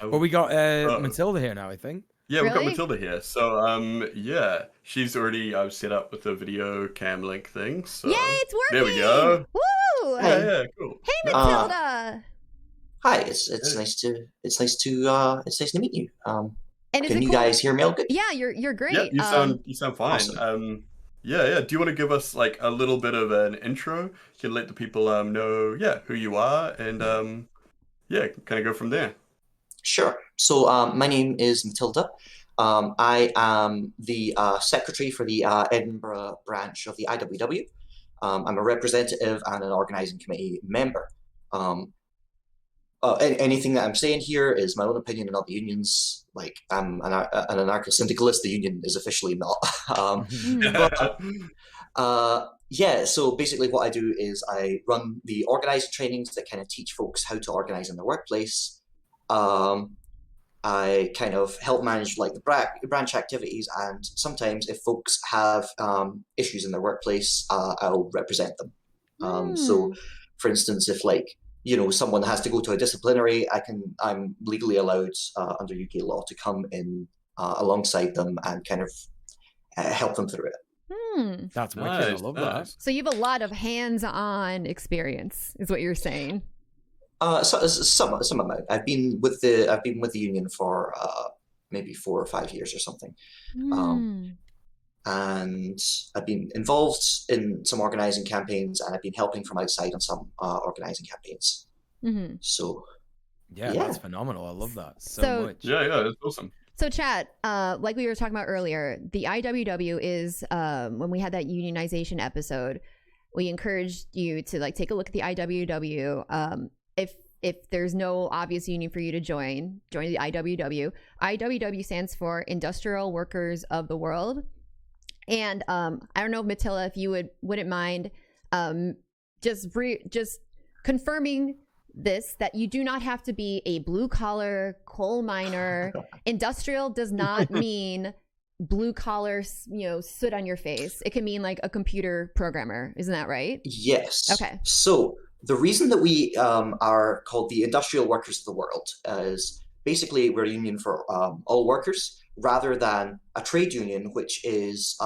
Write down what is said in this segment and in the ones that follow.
Well, we got Uh, Matilda here now, I think. yeah, we've got Really? Matilda here. So, yeah, she's already set up with the video cam link thing. Yay, So it's there we working! go. Woo! Yeah, Hey, yeah, cool. Hey, No, Matilda! hi. It's yeah, nice to meet you. And is Can it you cool? guys hear me all good? Yeah, you're yeah, great. you sound fine. Awesome. Yeah, yeah. Do you want to give us like a little bit of an intro? You can let the people know, yeah, who you are, and yeah, kind of go from there. Sure. So, my name is Matilda. I am the secretary for the Edinburgh branch of the IWW. I'm a representative and an organizing committee member. Um, Anything that I'm saying here is my own opinion and not the union's. Like, I'm an anarcho-syndicalist. The union is officially not. But yeah, so basically what I do is I run the organizing trainings that kind of teach folks how to organize in their workplace. Um, I kind of help manage like the branch activities, and sometimes if folks have issues in their workplace, I'll represent them. So, for instance, if like someone has to go to a disciplinary, I'm legally allowed under UK law to come in alongside them and kind of help them through it. That's wicked. I Nice, love nice. So you have a lot of hands-on experience, is what you're saying. So some amount. I've been with the union for maybe 4 or 5 years or something, and I've been involved in some organizing campaigns, and I've been helping from outside on some organizing campaigns. So Yeah, yeah. that's phenomenal. I love that so So- much. Yeah, yeah, that's awesome. So, chat, like we were talking about earlier, the IWW is when we had that unionization episode, we encouraged you to like take a look at the IWW. If there's no obvious union for you to join the IWW. IWW stands for Industrial Workers of the World. And I don't know, Matilda, if you wouldn't mind just confirming this, that you do not have to be a blue collar coal miner. Industrial does not mean blue collar, soot on your face. It can mean like a computer programmer. Isn't that right? Yes. Okay. So the reason that we are called the Industrial Workers of the World is basically we're a union for all workers rather than a trade union, which is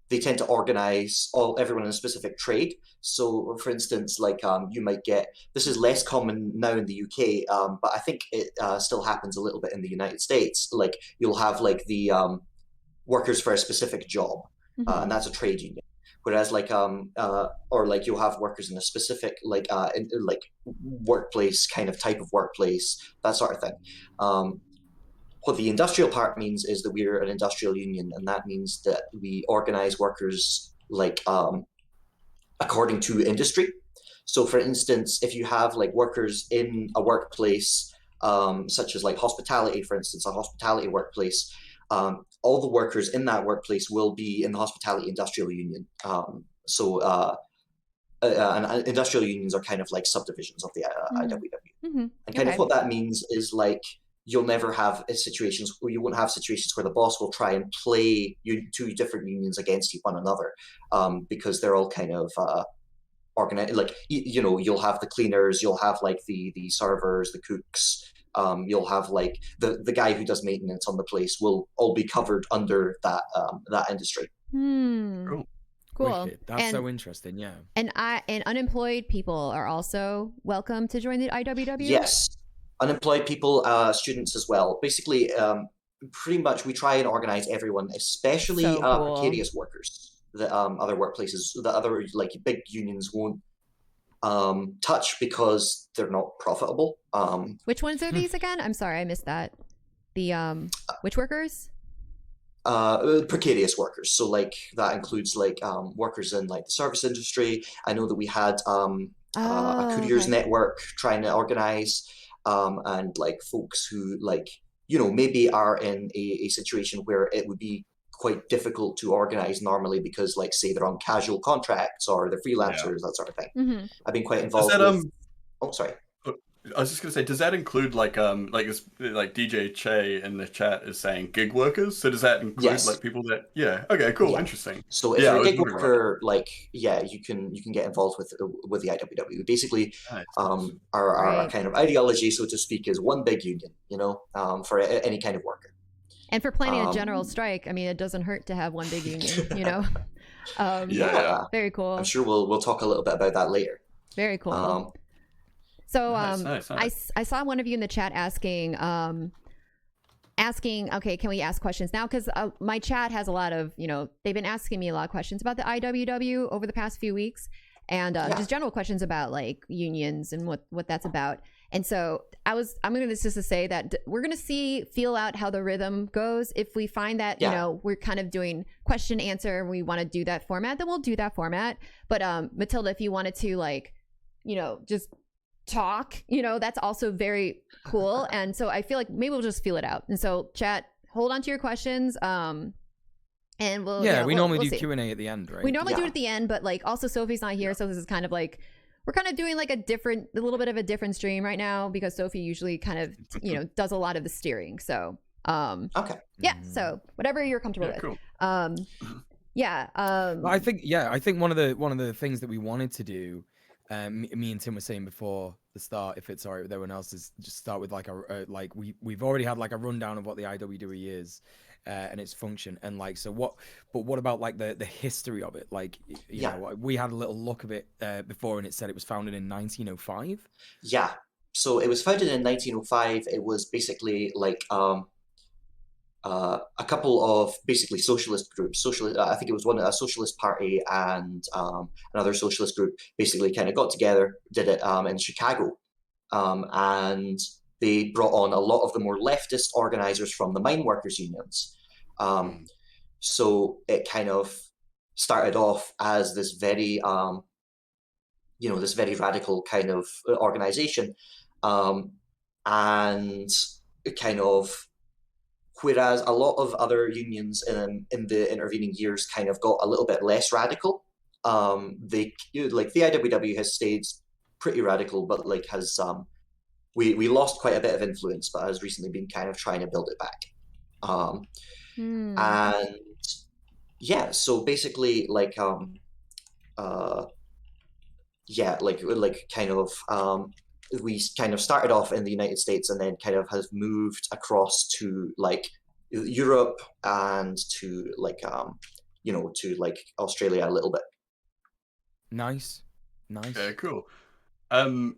they tend to organize everyone in a specific trade. So, for instance, like you might get, this is less common now in the UK, but I think it still happens a little bit in the United States. Like you'll have like the workers for a specific job, and that's a trade union. Whereas like or like you'll have workers in a specific like workplace kind of type of workplace, that sort of thing. What the industrial part means is that we're an industrial union, and that means that we organize workers like according to industry. So, for instance, if you have like workers in a workplace, such as like hospitality, for instance, a hospitality workplace, all the workers in that workplace will be in the hospitality industrial union. And industrial unions are kind of like subdivisions of the IWW. And kind of what that means is like you'll never have situations where you won't have situations where the boss will try and play two different unions against one another, because they're all kind of organized. Like you'll have the cleaners, you'll have like the servers, the cooks. You'll have like the guy who does maintenance on the place will all be covered under that industry. Cool. Wicked. That's so interesting. Yeah. And unemployed people are also welcome to join the IWW. Yes, unemployed people, students as well. Basically, pretty much we try and organize everyone, especially precarious workers. The other workplaces, the other like big unions won't touch because they're not profitable. Which ones are these again? I'm sorry, I missed that. The which workers? Precarious workers. So like that includes like workers in like the service industry. I know that we had a couriers network trying to organize, and like folks who like maybe are in a situation where it would be quite difficult to organize normally because like say they're on casual contracts or they're freelancers, that sort of thing. I've been quite involved with. Oh, sorry. I was just gonna say, does that include like DJ Che in the chat is saying gig workers? So does that include Yes. like people that? Yeah. Okay. Cool. Yeah. Interesting. So if Yeah, I you're a was gig wondering about worker, like you can get involved with the IWW. Basically, that. Nice. our Right. kind of ideology, so to speak, is one big union. For any kind of worker. And for planning a Um, general strike, I mean, it doesn't hurt to have one big union, Yeah. Very cool. I'm sure we'll talk a little bit about that later. Very cool. Um, So Nice. I saw one of you in the chat asking, okay, can we ask questions now? Because my chat has a lot of, they've been asking me a lot of questions about the IWW over the past few weeks, and just general questions about like unions and what that's about. And so I'm going to just to say that we're going to feel out how the rhythm goes. If we find that, we're kind of doing question answer and we want to do that format, then we'll do that format. But Matilda, if you wanted to like, just talk, that's also very cool. And so I feel like maybe we'll just feel it out. And so chat, hold on to your questions. And we normally do see. Q&A at the end, right? We normally do it at the end, but like also Sophie's not here. So this is kind of like, we're kind of doing like a little bit of a different stream right now because Sophie usually kind of, does a lot of the steering. So, okay. Yeah. So whatever you're comfortable with. Cool. I think one of the things that we wanted to do, me and Tim were saying before the start, if it's all right with everyone else, is just start with like we've already had like a rundown of what the IWW is and its function, and like what about like the history of it? Like you know, we had a little look of it before, and it said it was founded in 1905. Yeah. So it was founded in 1905. It was basically like a couple of basically socialist groups. I think it was a socialist party and another socialist group basically kind of got together, did it in Chicago, and they brought on a lot of the more leftist organizers from the mine workers unions. So it kind of started off as this very this very radical kind of organization, and it kind of. Whereas a lot of other unions in the intervening years kind of got a little bit less radical. The IWW has stayed pretty radical, but like has we lost quite a bit of influence, but has recently been kind of trying to build it back. And yeah, so basically like we kind of started off in the United States and then kind of has moved across to like Europe and to like to like Australia a little bit. Nice. Yeah, cool. And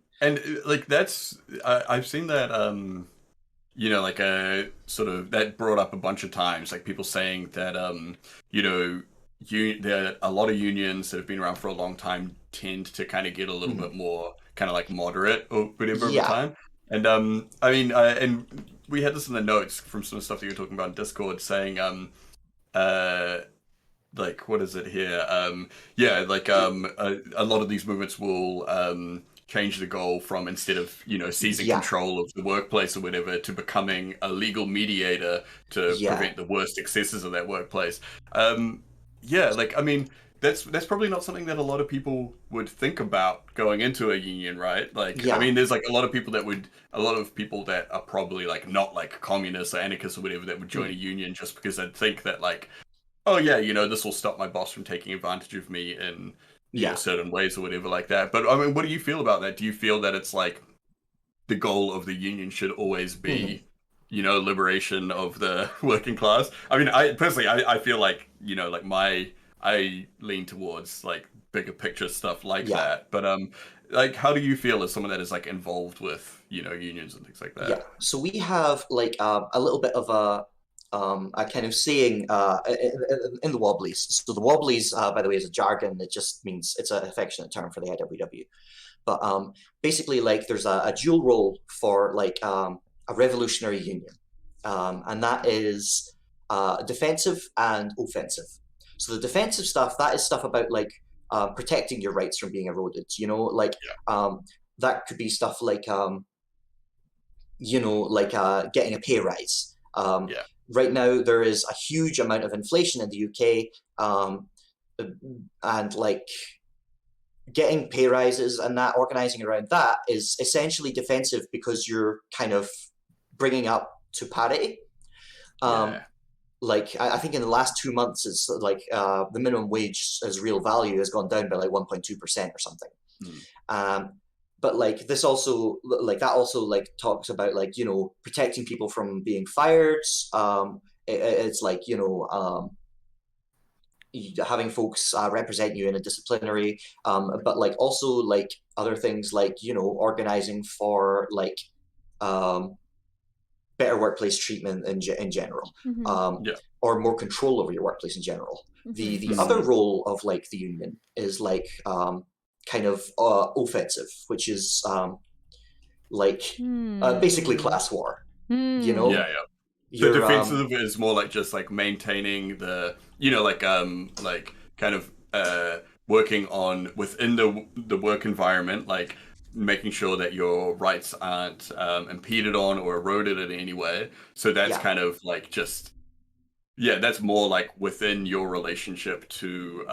like that's I've seen that like a sort of that brought up a bunch of times, like people saying that there are a lot of unions that have been around for a long time tend to kind of get a little bit more kind of like moderate or whatever over time. And I mean, and we had this in the notes from some stuff that you were talking about in Discord, saying like what is it here? A lot of these movements will change the goal from, instead of seizing control of the workplace or whatever, to becoming a legal mediator to prevent the worst excesses of that workplace. Like I mean, that's probably not something that a lot of people would think about going into a union, right? Like I mean, there's like a lot of people that are probably like not like communists or anarchists or whatever that would join a union just because they'd think that like, oh yeah, this will stop my boss from taking advantage of me in certain ways or whatever like that. But I mean, what do you feel about that? Do you feel that it's like the goal of the union should always be liberation of the working class? I mean, I personally feel like I lean towards like bigger picture stuff like that. But like, how do you feel as someone that is like involved with unions and things like that? Yeah. So we have like a little bit of a kind of saying in the Wobblies. So the Wobblies, by the way, is a jargon. It just means it's an affectionate term for the IWW. But basically, like there's a dual role for like a revolutionary union, and that is defensive and offensive. So the defensive stuff, that is stuff about like protecting your rights from being eroded. That could be stuff like getting a pay rise. Right now, there is a huge amount of inflation in the UK, and like getting pay rises and that organizing around that is essentially defensive because you're kind of bringing up to parity. Like I think in the last 2 months, it's like the minimum wage as real value has gone down by like 1.2% or something. But like this also like that also like talks about like, you know, protecting people from being fired. It's like, you know, having folks represent you in a disciplinary, but like also like other things like, you know, organizing for like better workplace treatment in general, or more control over your workplace in general. The other role of like the union is like kind of offensive, which is like basically class war. You know, The defensive is more like just like maintaining the, you know, like kind of working on within the work environment, like making sure that your rights aren't impeded on or eroded in any way. So that's kind of like just, that's more like within your relationship to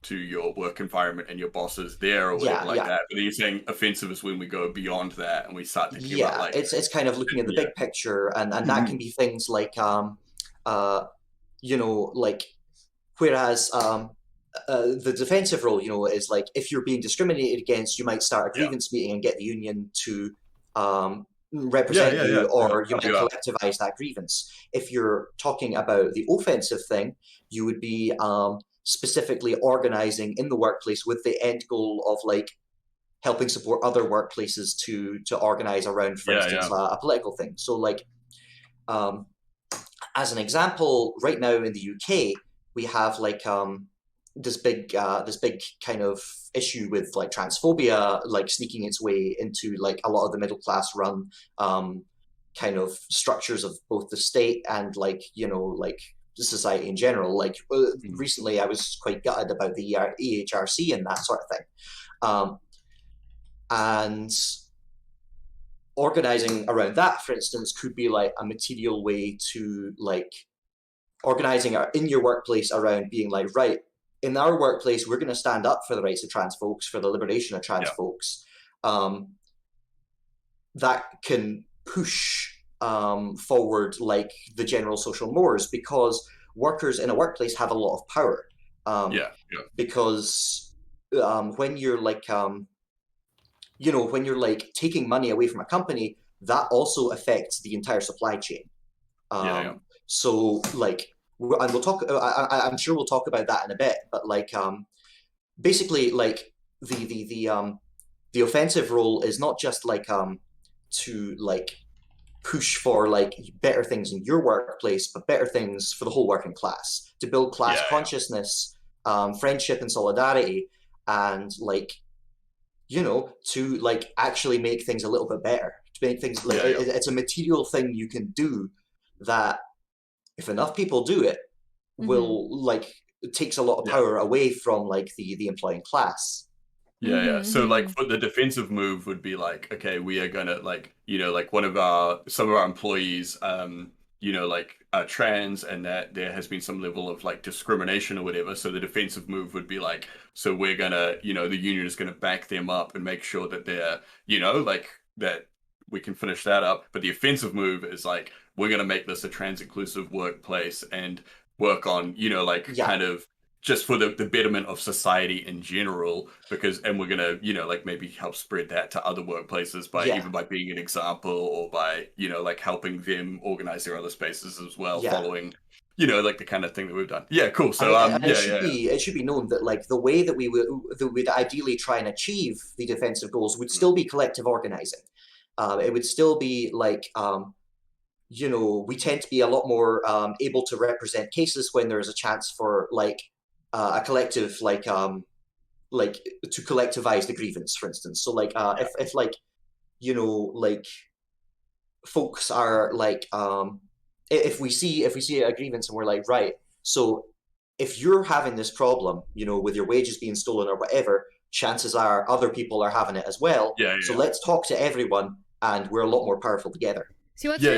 your work environment and your bosses there or whatever that. But you're saying offensive is when we go beyond that and we start thinking about like it's kind of looking at the big picture, and that can be things like you know, like whereas the defensive role, you know, is like if you're being discriminated against, you might start a grievance meeting and get the union to represent you, or you might collectivize that grievance. If you're talking about the offensive thing, you would be specifically organizing in the workplace with the end goal of like helping support other workplaces to organize around, for instance, a political thing. So like as an example, right now in the UK, we have like this big kind of issue with like transphobia, like sneaking its way into like a lot of the middle class run kind of structures of both the state and like, you know, like society in general. Like recently I was quite gutted about the EHRC and that sort of thing. And organizing around that, for instance, could be like a material way to like organizing in your workplace around being like, right, in our workplace, we're going to stand up for the rights of trans folks, for the liberation of trans folks. That can push forward like the general social mores, because workers in a workplace have a lot of power. Because when you're like, you know, when you're like taking money away from a company, that also affects the entire supply chain. So like, and we'll talk, I'm sure we'll talk about that in a bit, but like basically like the offensive role is not just like to like push for like better things in your workplace, but better things for the whole working class, to build class consciousness, friendship and solidarity, and like, you know, to like actually make things a little bit better, to make things like it's a material thing you can do that if enough people do it will like, it takes a lot of power away from like the employing class. So like for the defensive move would be like, okay, we are gonna like, you know, like some of our employees you know, like are trans, and that there has been some level of like discrimination or whatever. So the defensive move would be like, so we're gonna, you know, the union is gonna back them up and make sure that they're, you know, like that we can finish that up. But the offensive move is like, we're gonna make this a trans inclusive workplace and work on, you know, like kind of just for the betterment of society in general, because, and we're gonna, you know, like maybe help spread that to other workplaces by even by being an example, or by, you know, like helping them organize their other spaces as well, following, you know, like the kind of thing that we've done. Cool. So it should be known that like the way that we would ideally try and achieve the defensive goals would still be collective organizing. It would still be like you know, we tend to be a lot more able to represent cases when there's a chance for like a collective like to collectivize the grievance, for instance. So like if like, you know, like folks are like if we see a grievance and we're like, right, so if you're having this problem, you know, with your wages being stolen or whatever, chances are other people are having it as well. So let's talk to everyone, and we're a lot more powerful together. So what's so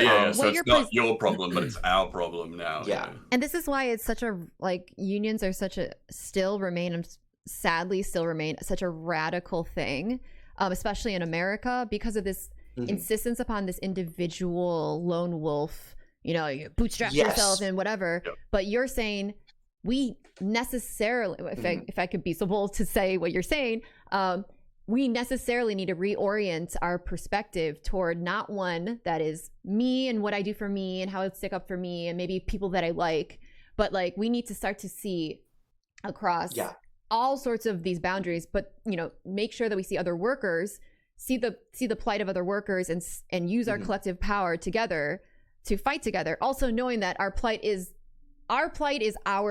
it's not your problem, but it's our problem now. And this is why it's such a like unions are such a still remain sadly still remain such a radical thing, especially in America, because of this insistence upon this individual lone wolf, you bootstrap yourself and whatever. Yep. But you're saying we necessarily, if I could be so bold to say what you're saying, we necessarily need to reorient our perspective toward not one that is me and what I do for me and how I stick up for me and maybe people that I like, but like we need to start to see across all sorts of these boundaries, but make sure that we see other workers, see the plight of other workers, and use our collective power together to fight together. Also knowing that our plight is our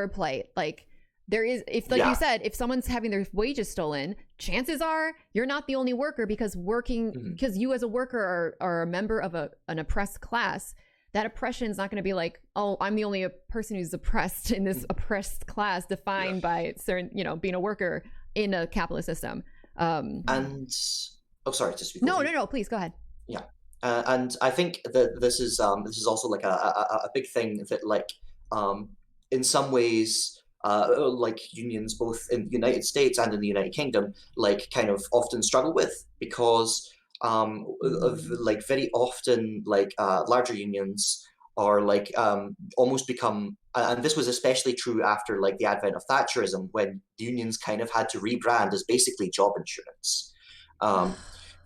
plight. Like there is, if like you said, if someone's having their wages stolen, chances are you're not the only worker, because because you as a worker are a member of an oppressed class. That oppression is not going to be like, oh, I'm the only person who's oppressed in this oppressed class defined by certain, being a worker in a capitalist system. Sorry to speak. No, please go ahead. Yeah. And I think that this is also like a big thing that like in some ways like unions both in the United States and in the United Kingdom like kind of often struggle with, because like very often like larger unions are like almost become, and this was especially true after like the advent of Thatcherism, when unions kind of had to rebrand as basically job insurance.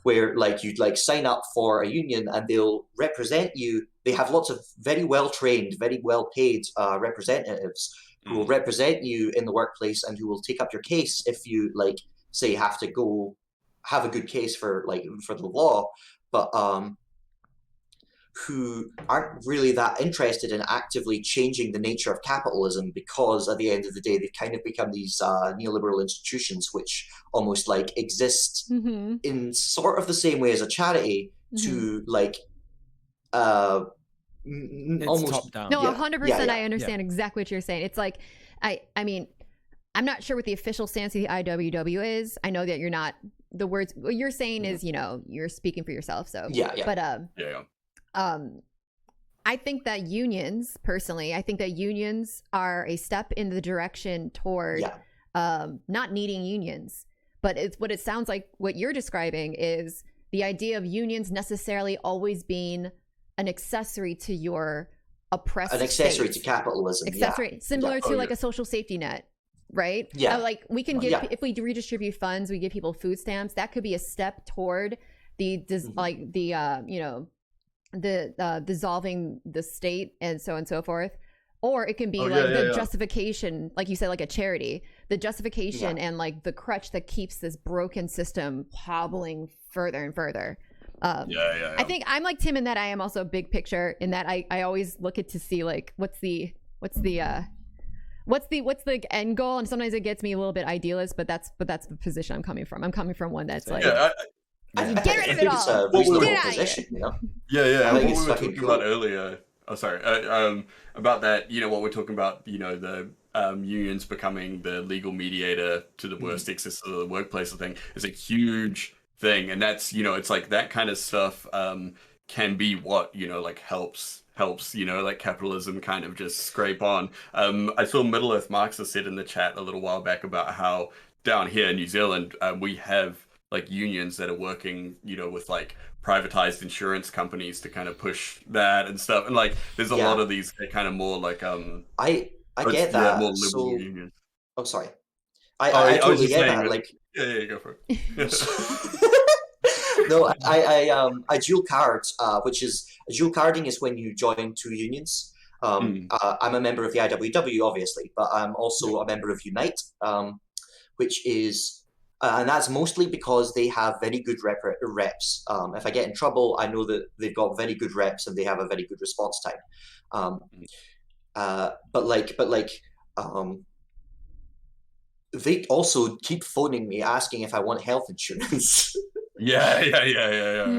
Where like you'd like sign up for a union and they'll represent you. They have lots of very well trained, very well paid representatives who will represent you in the workplace and who will take up your case if you like say have to go have a good case for the law, but who aren't really that interested in actively changing the nature of capitalism, because at the end of the day they've kind of become these neoliberal institutions which almost like exist in sort of the same way as a charity to like almost top down. No, 100%. I understand exactly what you're saying. It's like I mean, I'm not sure what the official stance of the IWW is. I know that you're not, the words what you're saying is, you're speaking for yourself. So but I think that unions, personally, are a step in the direction toward not needing unions. But it's what it sounds like what you're describing is the idea of unions necessarily always being an accessory to your oppressed an accessory to capitalism. Similar to like a social safety net. Right? Yeah. Like we can give, if we redistribute funds, we give people food stamps. That could be a step toward the dissolving the state and so on and so forth. Or it can be justification, like you said, like a charity, the justification and like the crutch that keeps this broken system hobbling further and further. I think I'm like Tim in that I am also a big picture in that I always look at to see like what's the end goal, and sometimes it gets me a little bit idealist, but that's the position I'm coming from. I'm coming from one that's like get rid of it all. It's a reasonable position, I think what it's we were fucking talking cool. about earlier. Oh, sorry. About that, what we're talking about. The unions becoming the legal mediator to the worst excesses of the workplace. I think is a huge thing, and that's it's like that kind of stuff can be what like helps like capitalism kind of just scrape on. I saw Middle Earth Marxist said in the chat a little while back about how down here in New Zealand we have like unions that are working with like privatized insurance companies to kind of push that and stuff, and like there's a lot of these kind of more like I get that. more liberal unions. Oh, sorry. I totally get that. Like, go for it. No, I dual card, which is dual carding is when you join two unions. I'm a member of the IWW, obviously, but I'm also a member of Unite, which is, and that's mostly because they have very good reps. If I get in trouble, I know that they've got very good reps and they have a very good response time. But they also keep phoning me asking if I want health insurance. Yeah.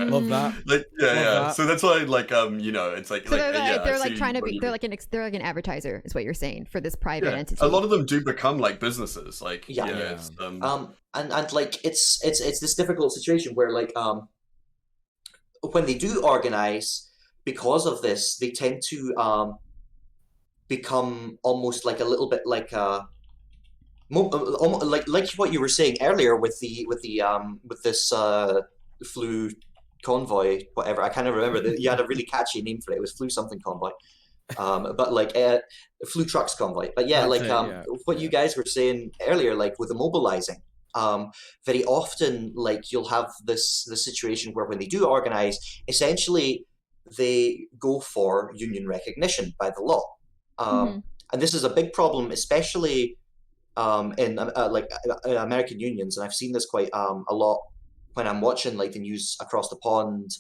Love that. Like, That. So that's why, like, it's like, so they're like trying to be, they're like an advertiser, is what you're saying, for this private entity. A lot of them do become like businesses, like it's, and like it's this difficult situation where like when they do organize, because of this, they tend to become almost like a little bit like like what you were saying earlier with this flu convoy, whatever. I can't remember. You had a really catchy name for it. It was flu something convoy. But like flu trucks convoy. But yeah, That's like it, yeah, what yeah. you guys were saying earlier, like with the mobilizing. Very often, like you'll have the situation where when they do organize, essentially they go for union recognition by the law. And this is a big problem, especially in American unions, and I've seen this quite a lot when I'm watching like the news across the pond.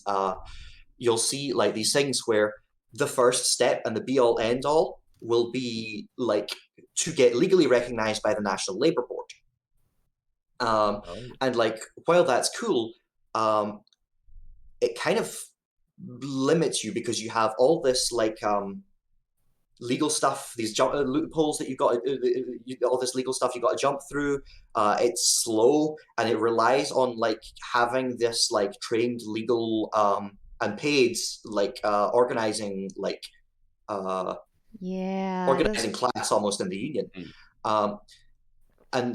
You'll see like these things where the first step and the be all end all will be like to get legally recognized by the National Labor Board. And like while that's cool, it kind of limits you because you have all this like legal stuff, these loopholes that you got, all this legal stuff you got to jump through. It's slow and it relies on like having this like trained legal and paid like organizing like organizing class almost in the union. And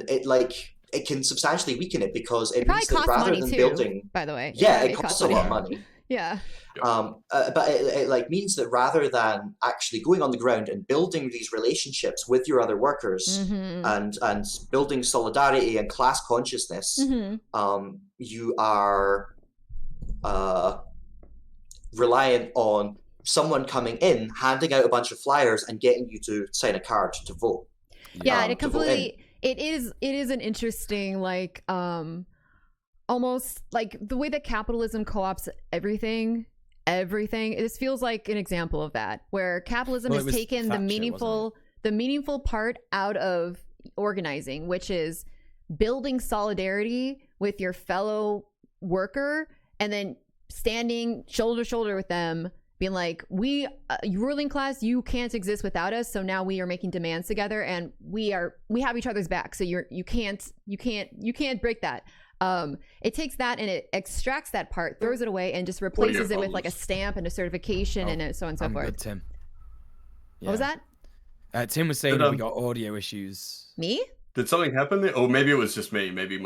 it can substantially weaken it because it means that rather than building, by the way, it costs a lot of money. Yeah. But it like means that rather than actually going on the ground and building these relationships with your other workers and building solidarity and class consciousness, you are reliant on someone coming in, handing out a bunch of flyers and getting you to sign a card to vote. Yeah, and it completely it is an interesting like almost like the way that capitalism co-ops everything. This feels like an example of that, where capitalism has taken the meaningful part out of organizing, which is building solidarity with your fellow worker and then standing shoulder to shoulder with them, being like, we ruling class, you can't exist without us, so now we are making demands together and we have each other's back, so you can't break that. It takes that and it extracts that part, throws it away, and just replaces it with like a stamp and a certification and so on and so forth. Good, Tim. Yeah. What was that? Tim was saying that we got audio issues. Me? Did something happen there? Or maybe it was just me. Maybe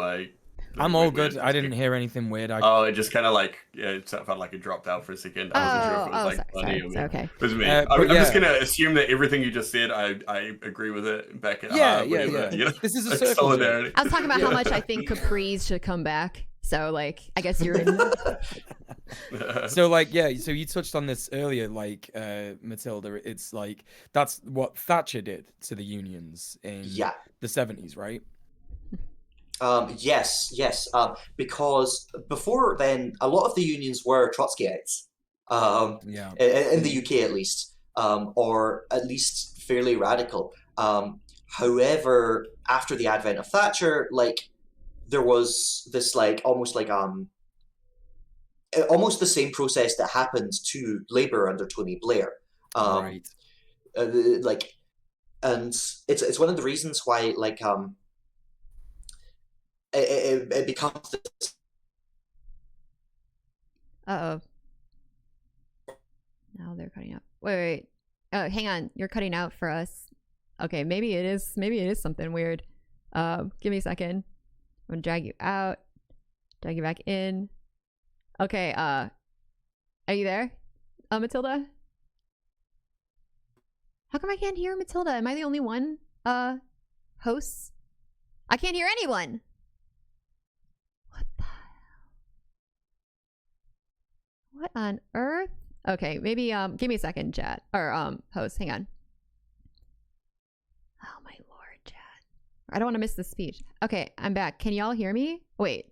I'm all good. I didn't hear anything weird. It just kind of like, it felt like it dropped out for a second. I wasn't sure if it was like funny or me. Okay. It was me. I'm just going to assume that everything you just said, I agree with it and back it up. Yeah. You know? This is a circle. Solidarity. I was talking about how much I think Capri's should come back. So like, I guess you're in. So like, yeah, so you touched on this earlier, like Matilda, it's like that's what Thatcher did to the unions in the 70s, right? Yes. Because before then, a lot of the unions were Trotskyites. In the UK at least, or at least fairly radical. However, after the advent of Thatcher, like there was this like almost the same process that happened to Labour under Tony Blair. Right. Like, and it's one of the reasons why like it becomes this. Uh-oh. Now they're cutting out. Wait. Oh, hang on. You're cutting out for us. Okay, maybe it is something weird. Give me a second. I'm gonna drag you out. Drag you back in. Okay, are you there? Matilda? How come I can't hear Matilda? Am I the only one hosts? I can't hear anyone. What the hell? What on earth? Okay, maybe give me a second, chat. Or host, hang on. Oh my lord, chat. I don't want to miss the speech. Okay, I'm back. Can y'all hear me? Wait.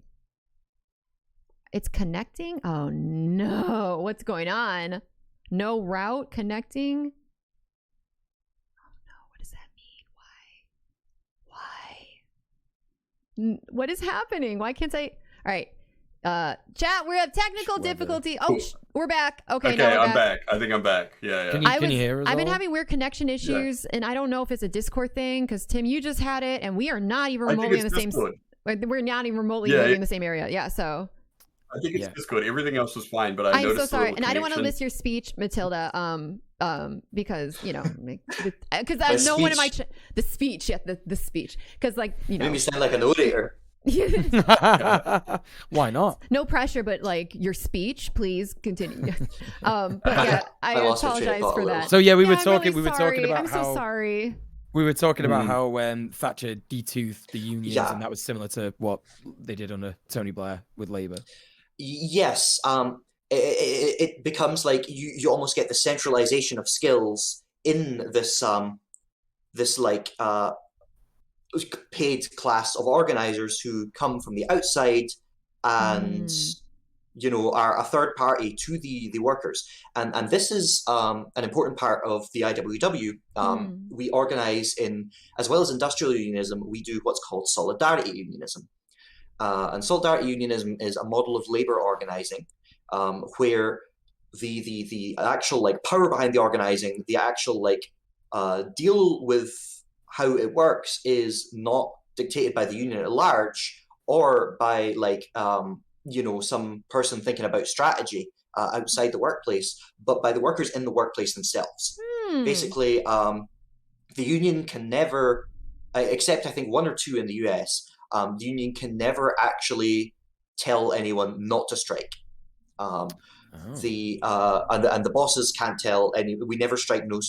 It's connecting? Oh no. What's going on? No route connecting? Oh no, what does that mean? Why? What is happening? Why can't I? All right. Chat, we have technical difficulty. Oh, we're back. Okay, now I'm back. I think I'm back. Yeah. Can you hear us? I've been having weird connection issues, and I don't know if it's a Discord thing, because Tim, you just had it, and we are not even remotely in the same. We're not even remotely in the same area. Yeah, so. I think it's Discord. Everything else was fine, but I'm so sorry, and I don't want to miss your speech, Matilda. because because I no one in my the speech, the speech, because like you made me sound like an orator. Why not? No pressure, but like your speech, please continue. But yeah, I apologize for that. So yeah, we were talking. We were talking about I'm how. so sorry. We were talking about how Thatcher detoothed the unions, Yeah. and that was similar to what they did under Tony Blair with Labour. Yes, it becomes like you almost get the centralization of skills in this this like paid class of organizers who come from the outside and are a third party to the workers, and this is an important part of the IWW. We organize in, as well as industrial unionism, we do what's called solidarity unionism. And solidarity unionism is a model of labor organizing where the actual like power behind the organizing, the actual like deal with how it works is not dictated by the union at large or by like some person thinking about strategy outside the workplace, but by the workers in the workplace themselves. Basically, the union can never, except I think one or two in the US, the union can never actually tell anyone not to strike. The bosses can't tell any. We never strike no.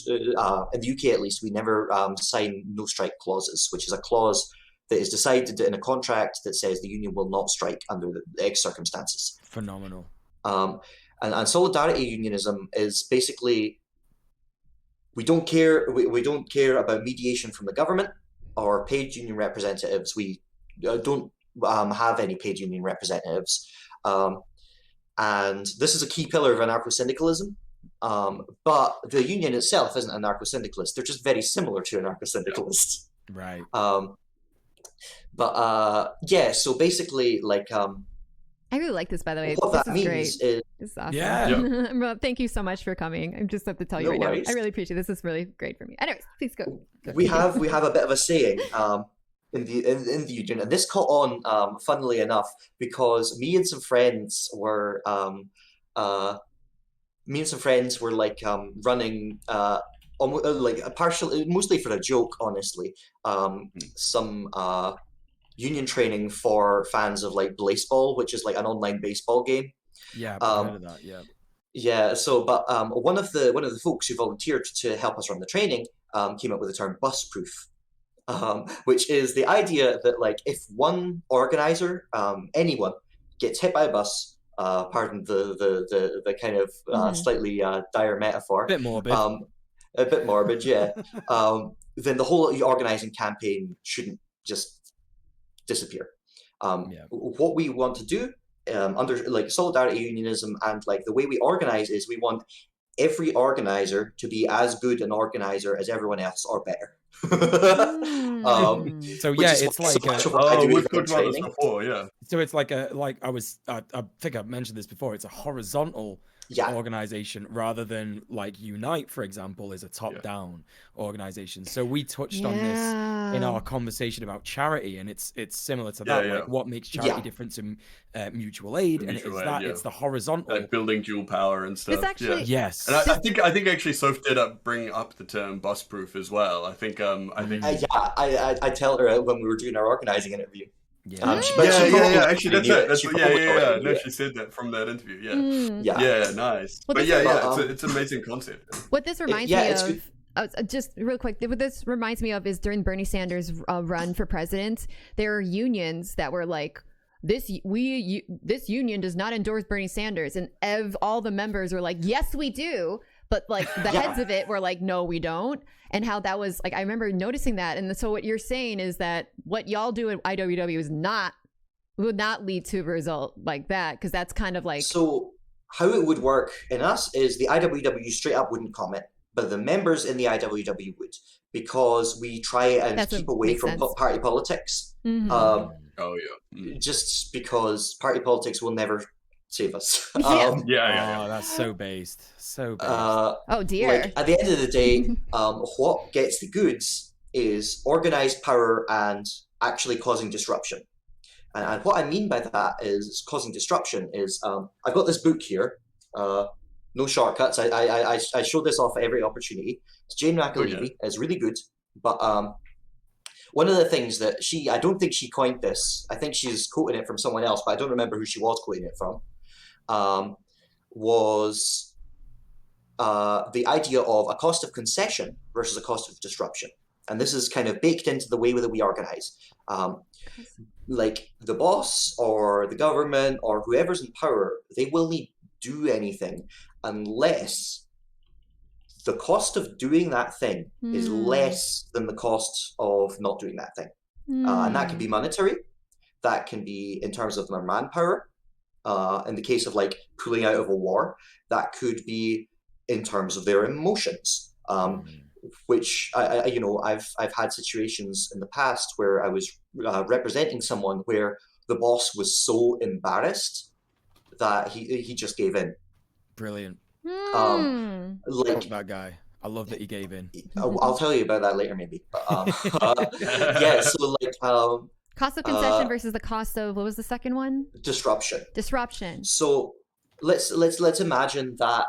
In the UK, at least, we never sign no strike clauses, which is a clause that is decided in a contract that says the union will not strike under the X circumstances. Phenomenal. And solidarity unionism is basically we don't care. We don't care about mediation from the government or paid union representatives. We don't have any paid union representatives. And this is a key pillar of anarcho-syndicalism. But the union itself isn't anarcho-syndicalist. They're just very similar to anarcho-syndicalists. Right. Yeah, so basically, like... I really like this, by the way. What this that is means great. is... This is awesome. Yeah. Well, thank you so much for coming. I just have to tell you right now. I really appreciate it. This is really great for me. Anyways, please go. We have a bit of a saying in the union, and this caught on, funnily enough, because me and some friends were like running almost like a partial, mostly for a joke, honestly. Some union training for fans of like Blaseball, which is like an online baseball game. Yeah, I've heard of that. Yeah. Yeah. So, but one of the folks who volunteered to help us run the training came up with the term bus proof. Which is the idea that, like, if one organizer, anyone, gets hit by a bus, pardon the kind of slightly dire metaphor, Bit morbid. A bit morbid, yeah. Then the whole organizing campaign shouldn't just disappear. What we want to do under like solidarity unionism and like the way we organize is we want every organizer to be as good an organizer as everyone else or better. So yeah, it's like we've talked about this before, yeah. So it's like I think I've mentioned this before. It's a horizontal organization rather than like Unite, for example, is a top-down organization. So we touched on this in our conversation about charity, and it's similar to that. Like what makes charity different to mutual aid, and it's the horizontal, like building dual power and stuff. It's actually yes, and I think actually Soph did bring up the term bus proof as well. I think I tell her when we were doing our organizing interview. Actually, that's it. No, she said that from that interview. Yeah, nice. Well, but it's an amazing concept. What this reminds me of, just real quick, what this reminds me of is during Bernie Sanders' run for president, there are unions that were like, this union does not endorse Bernie Sanders, and all the members were like, yes, we do. But like the heads of it were like, no, we don't. And how that was like, I remember noticing that. And so what you're saying is that what y'all do at IWW would not lead to a result like that, because that's kind of like. So how it would work in us is the IWW straight up wouldn't comment, but the members in the IWW would, because we try and keep away from party politics. Just because party politics will never save us. That's so based. Oh dear. Like, at the end of the day, what gets the goods is organized power and actually causing disruption. And what I mean by that is causing disruption is I've got this book here. No shortcuts. I show this off at every opportunity. It's Jane McAlevey. It's really good. But one of the things that I don't think she coined this. I think she's quoting it from someone else, but I don't remember who she was quoting it from. Was the idea of a cost of concession versus a cost of disruption. And this is kind of baked into the way that we organize. Like the boss or the government or whoever's in power, they will need do anything unless the cost of doing that thing is less than the cost of not doing that thing. And that can be monetary, that can be in terms of their manpower, in the case of like pulling out of a war, that could be in terms of their emotions, which I've had situations in the past where I was representing someone where the boss was so embarrassed that he just gave in. Brilliant. Like that guy. I love that he gave in. I'll tell you about that later, maybe. But, yeah. So like cost of concession versus the cost of, what was the second one? Disruption. So let's imagine that.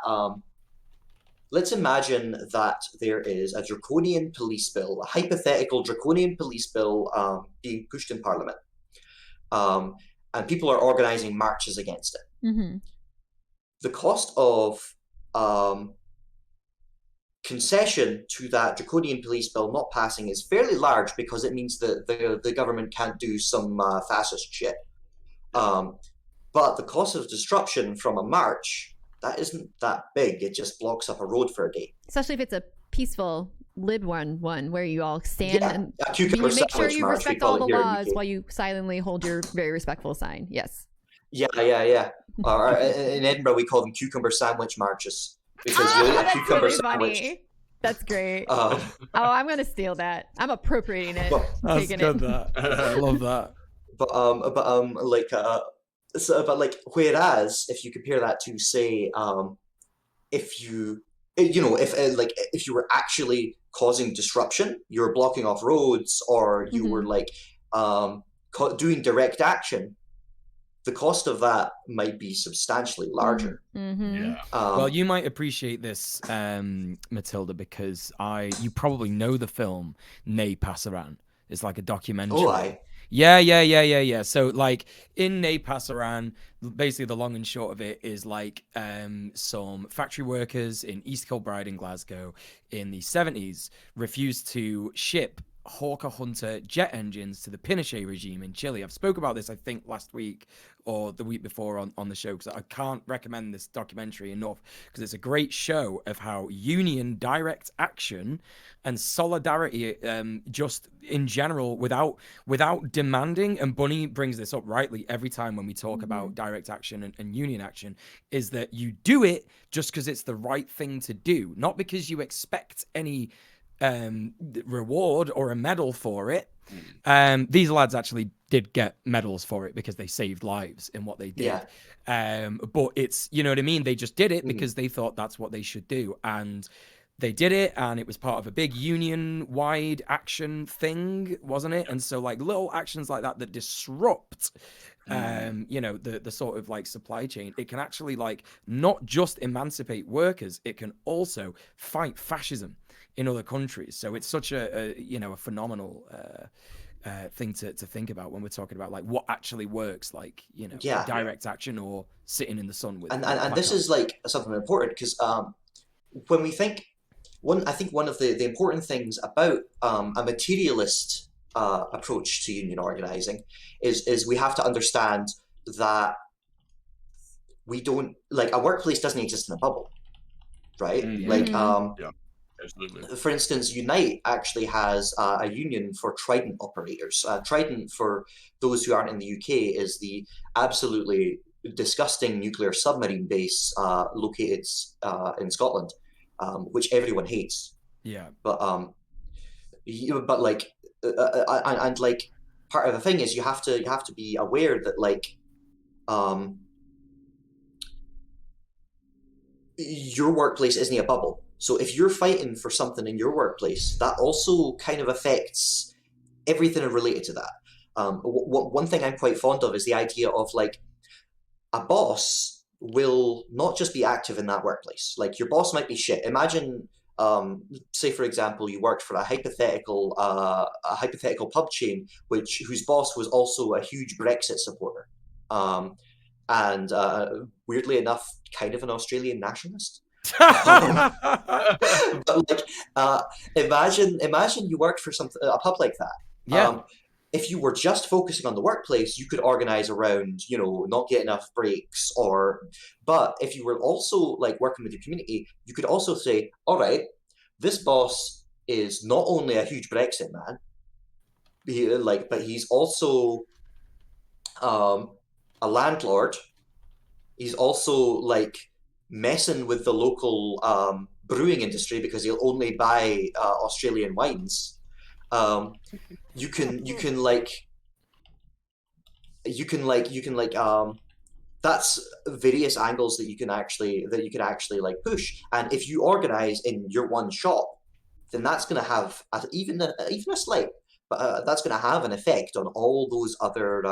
Let's imagine that there is a draconian police bill, a hypothetical draconian police bill being pushed in Parliament, and people are organizing marches against it. The cost of concession to that draconian police bill not passing is fairly large because it means that the government can't do some fascist shit. But the cost of disruption from a march, that isn't that big. It just blocks up a road for a day. Especially if it's a peaceful lib one where you all stand and you make sure you respect all the laws while you silently hold your very respectful sign. Yes. Yeah. In Edinburgh, we call them cucumber sandwich marches because you eat a cucumber really sandwich. Funny. That's great. I'm gonna steal that. I'm appropriating it. Taking it. I love that. But whereas if you compare that to say if you were actually causing disruption, you were blocking off roads, or you were like doing direct action, the cost of that might be substantially larger. Well, you might appreciate this, Matilda, because you probably know the film Ne Passeran. It's like a documentary. Yeah. So like in Ne Passeran, basically the long and short of it is like some factory workers in East Kilbride in Glasgow in the 70s refused to ship Hawker Hunter jet engines to the Pinochet regime in Chile. I've spoke about this, I think, last week or the week before on the show, because I can't recommend this documentary enough, because it's a great show of how union direct action and solidarity, just in general, without demanding, and Bunny brings this up rightly every time when we talk about direct action and union action, is that you do it just because it's the right thing to do, not because you expect any reward or a medal for it. These lads actually did get medals for it because they saved lives in what they did. But it's, you know what I mean, they just did it because they thought that's what they should do, and they did it, and it was part of a big union-wide action thing, wasn't it? And so like little actions like that disrupt the sort of like supply chain, it can actually like not just emancipate workers, it can also fight fascism in other countries. So it's such a phenomenal thing to think about when we're talking about like what actually works, like direct action or sitting in the sun with. And this is like something important because when we think I think one of the important things about a materialist approach to union organizing is we have to understand that we don't, like, a workplace doesn't exist in a bubble, right? Absolutely. For instance, Unite actually has a union for Trident operators. Trident, for those who aren't in the UK, is the absolutely disgusting nuclear submarine base located in Scotland, which everyone hates. But like, and like, part of the thing is you have to be aware that like your workplace isn't a bubble. So if you're fighting for something in your workplace, that also kind of affects everything related to that. One thing I'm quite fond of is the idea of like a boss will not just be active in that workplace. Like, your boss might be shit. Imagine, say for example, you worked for a hypothetical pub chain, whose boss was also a huge Brexit supporter, and weirdly enough, kind of an Australian nationalist. But like, imagine you worked for a pub like that. Yeah. If you were just focusing on the workplace, you could organize around, not getting enough breaks, but if you were also like working with your community, you could also say, all right, this boss is not only a huge Brexit man, but he's also a landlord. He's also like messing with the local brewing industry because he'll only buy Australian wines. You can that's various angles that you can actually like push. And if you organize in your one shop, then that's going to have even a slight, but that's going to have an effect on all those other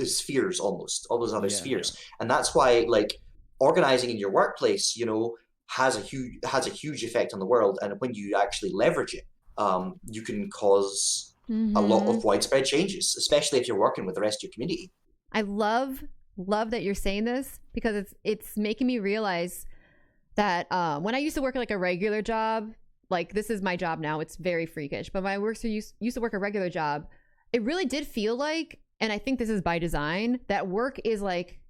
spheres, almost all those other spheres. And that's why like organizing in your workplace, has a huge effect on the world. And when you actually leverage it, you can cause a lot of widespread changes, especially if you're working with the rest of your community. I love that you're saying this, because it's making me realize that when I used to work like a regular job, like this is my job now, it's very freakish, but when I used to work a regular job, it really did feel like, and I think this is by design, that work is like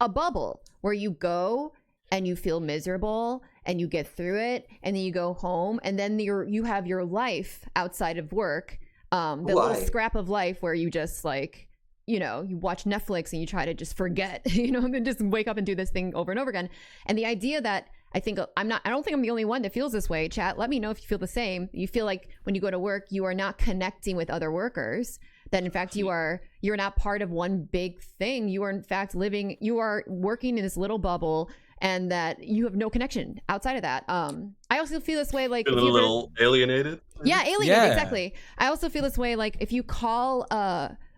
a bubble where you go and you feel miserable and you get through it, and then you go home, and then you have your life outside of work, little scrap of life where you just like, you watch Netflix and you try to just forget, and then just wake up and do this thing over and over again. And the idea that I don't think I'm the only one that feels this way. Chat, let me know if you feel the same. You feel like when you go to work, you are not connecting with other workers, that in fact you're not part of one big thing. You are in fact you are working in this little bubble, and that you have no connection outside of that. I also feel this way, like feel a little alienated. Yeah, alienated, exactly. I also feel this way, like if you call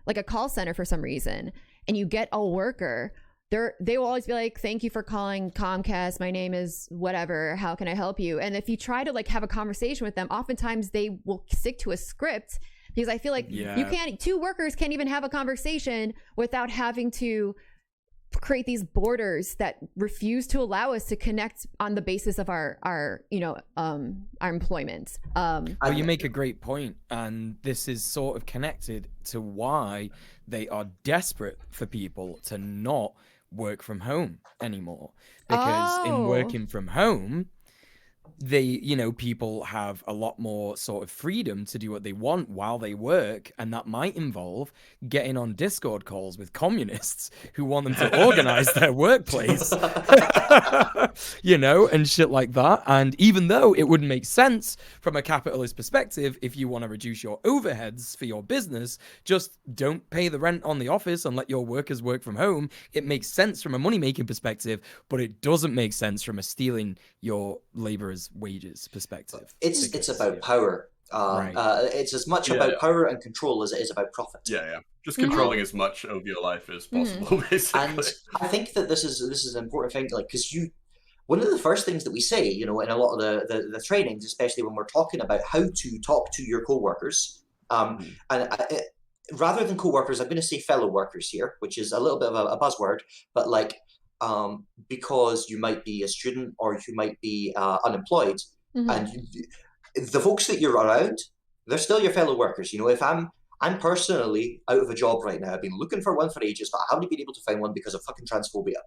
like a call center for some reason and you get a worker, they will always be like, thank you for calling Comcast, my name is whatever, how can I help you? And if you try to like have a conversation with them, oftentimes they will stick to a script, because I feel like two workers can't even have a conversation without having to create these borders that refuse to allow us to connect on the basis of our employment. Well, you make a great point, and this is sort of connected to why they are desperate for people to not work from home anymore, because in working from home, people have a lot more sort of freedom to do what they want while they work, and that might involve getting on Discord calls with communists who want them to organize their workplace, and shit like that. And even though it wouldn't make sense from a capitalist perspective, if you want to reduce your overheads for your business, just don't pay the rent on the office and let your workers work from home. It makes sense from a money-making perspective, but it doesn't make sense from a stealing your laborers' wages perspective. It's about power. Right. It's as much about power and control as it is about profit. Just controlling as much of your life as possible, basically. And I think that this is an important thing, like, because one of the first things that we say, in a lot of the trainings, especially when we're talking about how to talk to your coworkers, and rather than coworkers, I'm going to say fellow workers here, which is a little bit of a buzzword, but like, because you might be a student or you might be unemployed, and the folks that you're around, they're still your fellow workers. If I'm personally out of a job right now, I've been looking for one for ages, but I haven't been able to find one because of fucking transphobia.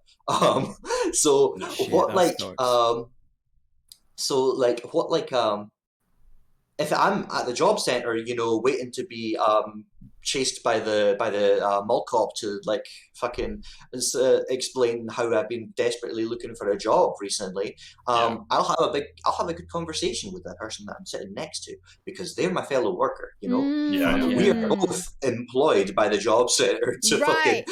If I'm at the job center, waiting to be chased by the mall cop to like fucking explain how I've been desperately looking for a job recently, I'll have a good conversation with that person that I'm sitting next to, because they're my fellow worker. We are both employed by the job center to fucking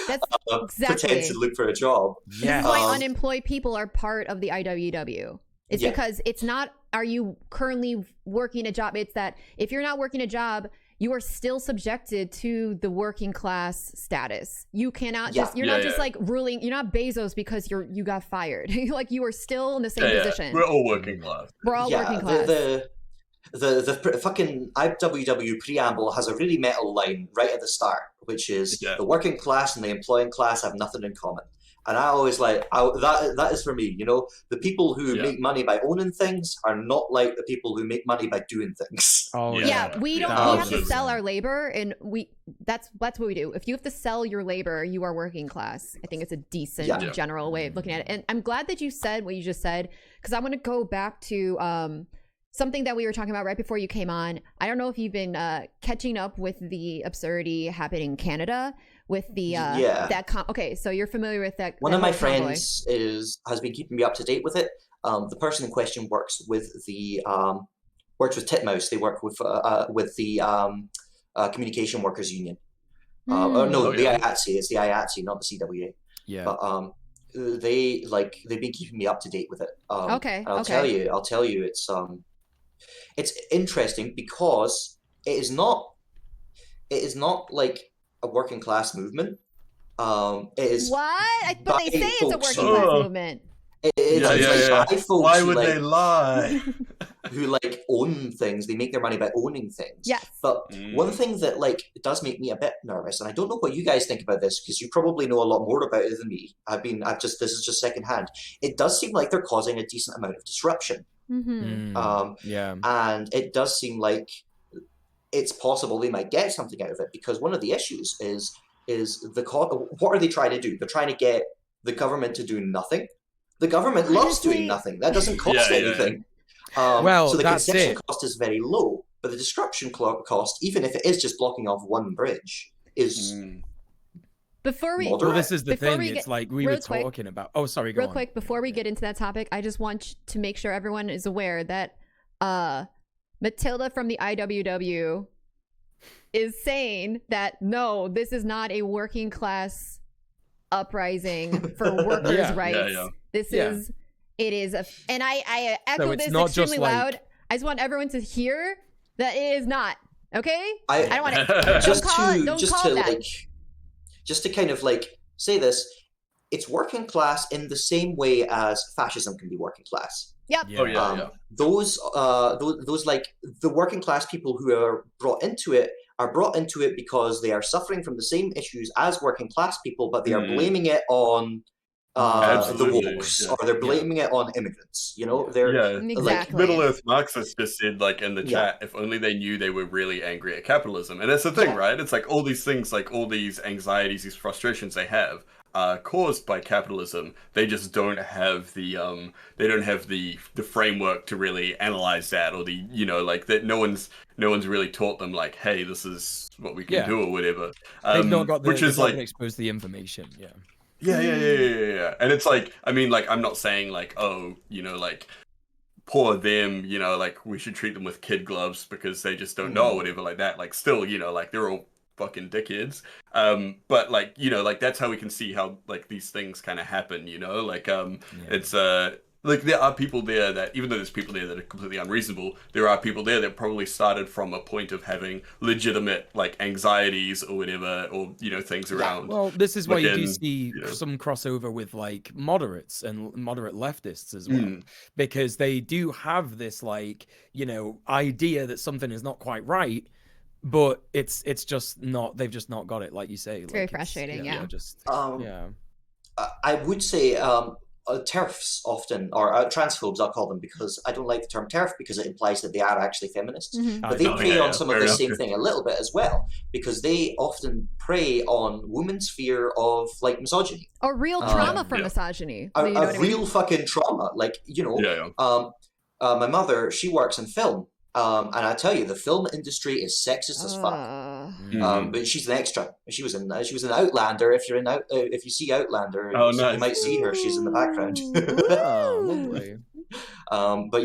pretend to look for a job. This is why unemployed people are part of the IWW. It's because it's not, are you currently working a job? It's that if you're not working a job, you are still subjected to the working class status. You cannot Yeah. just, you're not just like ruling, you're not Bezos because you got fired. Like you are still in the same position. We're all working class. We're all working class. The fucking IWW preamble has a really metal line right at the start, which is the working class and the employing class have nothing in common. And I always that is for me, you know, the people who make money by owning things are not like the people who make money by doing things. Oh yeah, we have to sell our labor, and that's what we do. If you have to sell your labor, you are working class. I think it's a decent general way of looking at it. And I'm glad that you said what you just said, because I want to go back to something that we were talking about right before you came on. I don't know if you've been catching up with the absurdity happening in Canada with the okay, so you're familiar with that. One of my friends has been keeping me up to date with it. The person in question works with Titmouse. They work with the Communication Workers Union. The IATSE. It's the IATSE, not the CWA. Yeah. But they've been keeping me up to date with it. I'll tell you, it's interesting because it is not like a working class movement. It is but they say it's a working class movement. Why would they lie? Who own things? They make their money by owning things. Yes. But one thing that does make me a bit nervous, and I don't know what you guys think about this because you probably know a lot more about it than me. This is just secondhand. It does seem like they're causing a decent amount of disruption. And it does seem like it's possible they might get something out of it, because one of the issues is what are they trying to do? They're trying to get the government to do nothing. The government loves doing nothing. That doesn't cost anything. So the concession cost is very low, but the disruption cost, even if it is just blocking off one bridge, is this is the thing. It's like we were talking about. Oh, sorry. Go on. Real quick, before we get into that topic, I just want to make sure everyone is aware that Matilda from the IWW is saying that no, this is not a working class uprising for workers' rights. It is and I echo this extremely loud. I just want everyone to hear that it is not. Okay? I don't want to just to kind of say this, it's working class in the same way as fascism can be working class. Yep. Those the working class people who are brought into it because they are suffering from the same issues as working class people, but they are blaming it on the wokes, or they're blaming it on immigrants. You know, they're exactly. Middle Earth Marxists just said in the chat, if only they knew they were really angry at capitalism. And that's the thing, right? It's all these things, all these anxieties, these frustrations they have are caused by capitalism. They just don't have the framework to really analyze that, or that no one's really taught them hey, this is what we can do or whatever. They've not got exposed the information. Yeah. And it's I'm not saying poor them, we should treat them with kid gloves because they just don't know or whatever like that. Still, they're all fucking dickheads. But that's how we can see how these things kind of happen, it's there are people there that, even though there's people there that are completely unreasonable, there are people there that probably started from a point of having legitimate anxieties or whatever, or things around. Well, this is why you do see some crossover with moderates and moderate leftists as well, because they do have this idea that something is not quite right, but it's just not. They've just not got it, like you say. It's very frustrating. I would say. TERFs often, or transphobes, I'll call them, because I don't like the term TERF because it implies that they are actually feminists. But they prey on some of the same thing a little bit as well, because they often prey on women's fear of misogyny. Or real trauma from misogyny. A real fucking trauma. My mother, she works in film. And I tell you, the film industry is sexist as fuck. But she's an extra. She was in Outlander. If you see Outlander, you might see her. She's in the background. Lovely. But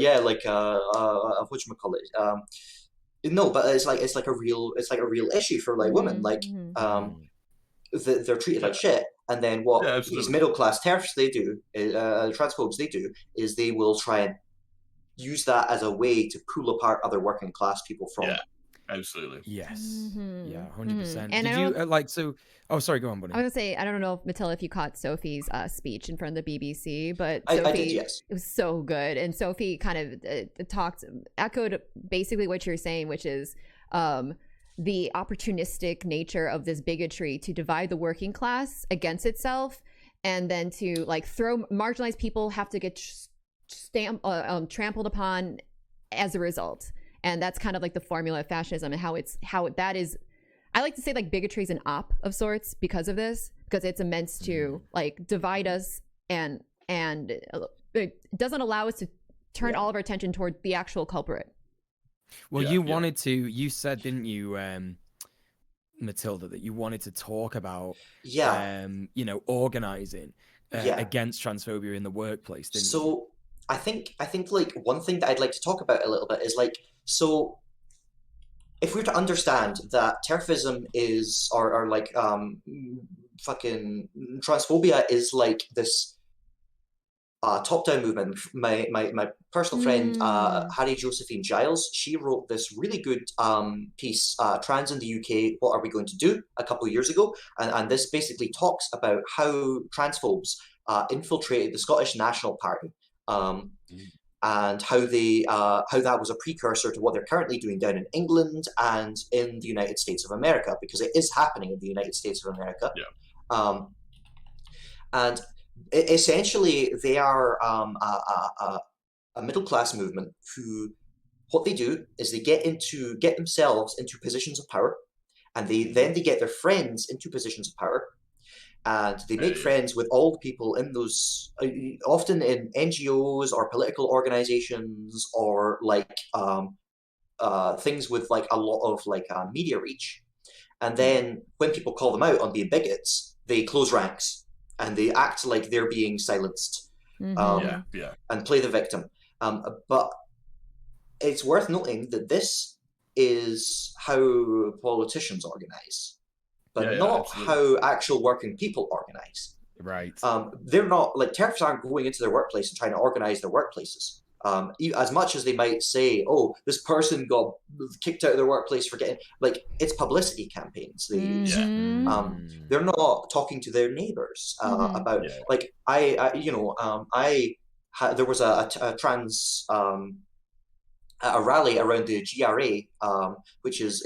whatchamacallit? No, but it's a real issue for women. They're treated like shit. And then what these middle class TERFs they do, transphobes they do, is they will try and use that as a way to pull apart other working class people from Absolutely. Yes. Mhm. Yeah, 100%. And I Did you don't. like so? Oh, sorry. Go on, Bunny. I was gonna say I don't know if Matilda, if you caught Sophie's speech in front of the BBC, but I did, Sophie, yes. it was so good, and Sophie kind of echoed basically what you're saying, which is the opportunistic nature of this bigotry to divide the working class against itself, and then to like throw marginalized people have to get trampled upon as a result, and that's kind of like the formula of fascism and how that is. I like to say like bigotry is an op of sorts because of this, because it's immense to like divide us and it doesn't allow us to turn all of our attention toward the actual culprit. Well, you said, didn't you, Matilda, that you wanted to talk about, organizing against transphobia in the workplace, didn't you? So I think like one thing that I'd like to talk about a little bit is like, so if we're to understand that TERFism is or like fucking transphobia is like this top-down movement. My personal friend Harry Josephine Giles, she wrote this really good piece, Trans in the UK, What Are We Going to Do, a couple of years ago, and this basically talks about how transphobes infiltrated the Scottish National Party. And how that was a precursor to what they're currently doing down in England and in the United States of America, because it is happening in the United States of America. And essentially, they are a middle class movement who, what they do is they get themselves into positions of power, and they get their friends into positions of power. And they make friends with all the people in those, often in NGOs or political organizations or like things with like a lot of like media reach. And then when people call them out on being bigots, they close ranks and they act like they're being silenced and play the victim. But it's worth noting that this is how politicians organize, but not how actual working people organize. Right. They're not like TERFs aren't going into their workplace and trying to organize their workplaces. As much as they might say, "Oh, this person got kicked out of their workplace for getting," like, it's publicity campaigns they use. They're not talking to their neighbors about like there was a trans a rally around the GRA, which is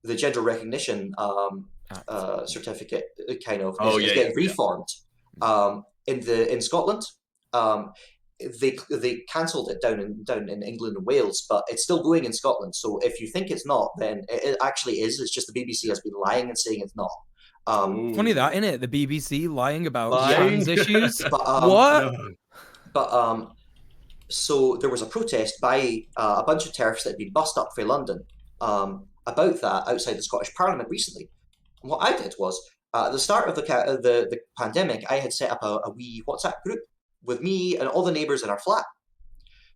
the gender recognition certificate, kind of is getting reformed in Scotland. They cancelled it down in England and Wales, but it's still going in Scotland. So if you think it's not, then it actually is. It's just the BBC has been lying and saying it's not. Funny that, isn't it? The BBC lying about trans issues. But, what? But so there was a protest by a bunch of TERFs that had been bussed up for London about that outside the Scottish Parliament recently. And what I did was, at the start of the pandemic, I had set up a wee WhatsApp group with me and all the neighbours in our flat.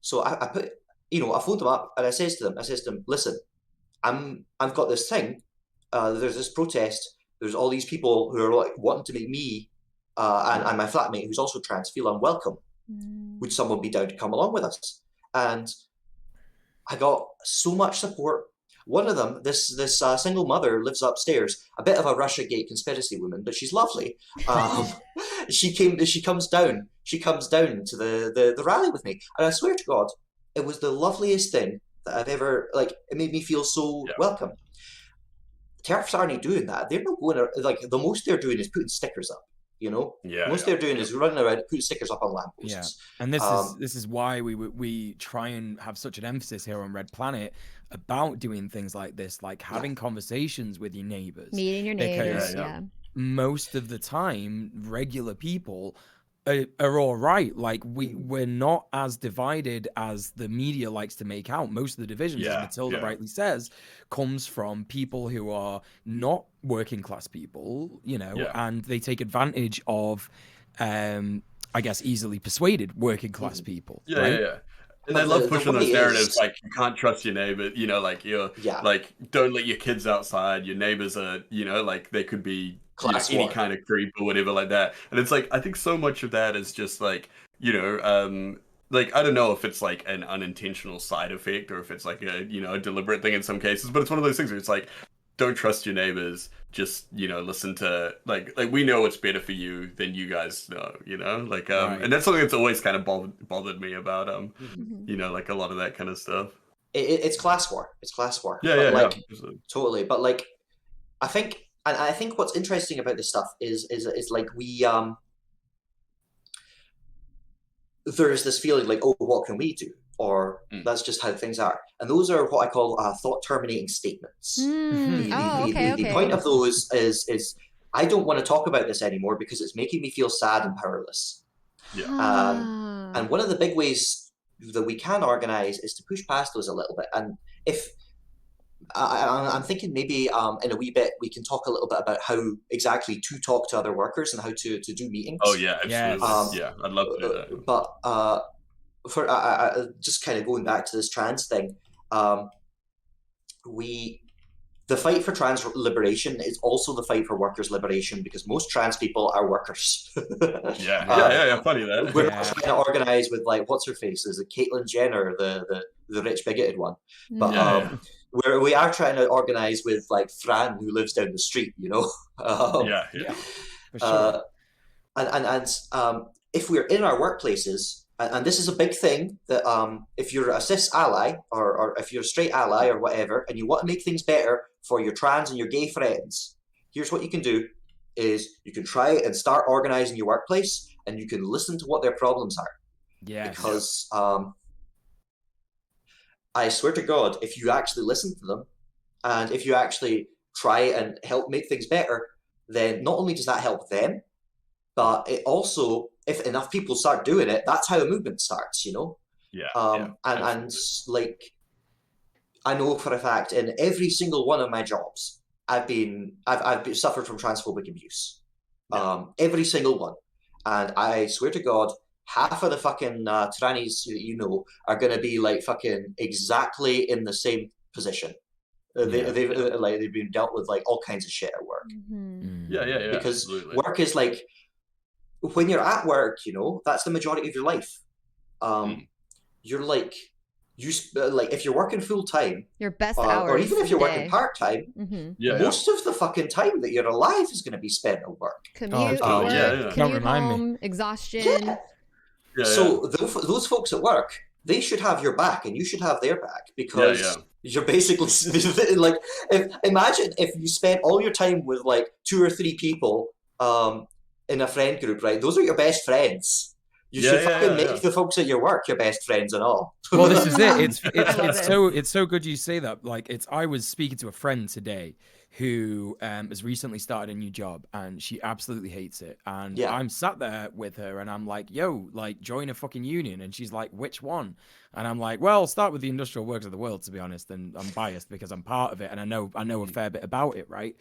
So I put, I phoned them up and I says to them, listen, I've got this thing. There's this protest. There's all these people who are like wanting to make me and my flatmate, who's also trans, feel unwelcome. Would someone be down to come along with us? And I got so much support. One of them, this single mother, lives upstairs, a bit of a Russiagate conspiracy woman, but she's lovely. She comes down to the rally with me, and I swear to God, it was the loveliest thing that I've ever, like, it made me feel so welcome. TERFs aren't doing that. They're not going, like, the most they're doing is putting stickers up. Most they're doing is running around, putting stickers up on lampposts. And this is why we try and have such an emphasis here on Red Planet about doing things like this, like having conversations with your neighbors, meeting your neighbors. Most of the time, regular people are all right. Like we're not as divided as the media likes to make out. Most of the divisions, as Matilda rightly says, comes from people who are not working class people, and they take advantage of, I guess, easily persuaded working class people. And they love pushing those narratives like you can't trust your neighbor, like you're like don't let your kids outside. Your neighbors are, like they could be any kind of creep or whatever like that. And it's like I think so much of that is just like like I don't know if it's like an unintentional side effect or if it's like a a deliberate thing in some cases, but it's one of those things where it's like don't trust your neighbors. Just listen to like we know what's better for you than you guys know. Like Right. and that's something that's always kind of bothered me about like a lot of that kind of stuff. It's class war. It's class war. Yeah, But yeah, like yeah. totally. But like I think, and I think what's interesting about this stuff is like we there's this feeling like, oh, what can we do? Or that's just how things are. And those are what I call thought terminating statements. The point of those is I don't want to talk about this anymore because it's making me feel sad and powerless. Yeah. And one of the big ways that we can organize is to push past those a little bit. And if I'm thinking maybe in a wee bit we can talk a little bit about how exactly to talk to other workers and how to do meetings. Oh yeah, absolutely. Yes. Yeah, I'd love to do that. But for just kind of going back to this trans thing, the fight for trans liberation is also the fight for workers' liberation because most trans people are workers. Yeah. Funny that. We're not trying to organize with like what's her face? Is it Caitlyn Jenner, the rich bigoted one? But we are trying to organize with like Fran, who lives down the street. Yeah. For sure. And if we're in our workplaces, and this is a big thing that if you're a cis ally or if you're a straight ally or whatever, and you want to make things better for your trans and your gay friends, here's what you can do: is you can try and start organizing your workplace, and you can listen to what their problems are. Yeah. Because I swear to God, if you actually listen to them, and if you actually try and help make things better, then not only does that help them, but it also, if enough people start doing it, that's how a movement starts, Yeah. And like, I know for a fact in every single one of my jobs, I've suffered from transphobic abuse. Every single one. And I swear to God, half of the fucking trannies are going to be like fucking exactly in the same position. They've been dealt with like all kinds of shit at work. Yeah. Because absolutely. work is like, when you're at work, that's the majority of your life. You're like, if you're working full time, your best hours, or even if you're working part time, most of the fucking time that you're alive is going to be spent at work. Commute, commute home, exhaustion. So those folks at work, they should have your back, and you should have their back, because you're basically like, imagine if you spent all your time with like 2 or 3 people in a friend group, right? Those are your best friends. You should fucking make the folks at your work your best friends and all. Well, this is it. It's so good you say that. Like, I was speaking to a friend today who has recently started a new job, and she absolutely hates it. And I'm sat there with her, and I'm like, "Yo, like, join a fucking union." And she's like, "Which one?" And I'm like, "Well, start with the Industrial Workers of the World, to be honest." And I'm biased because I'm part of it, and I know a fair bit about it, right?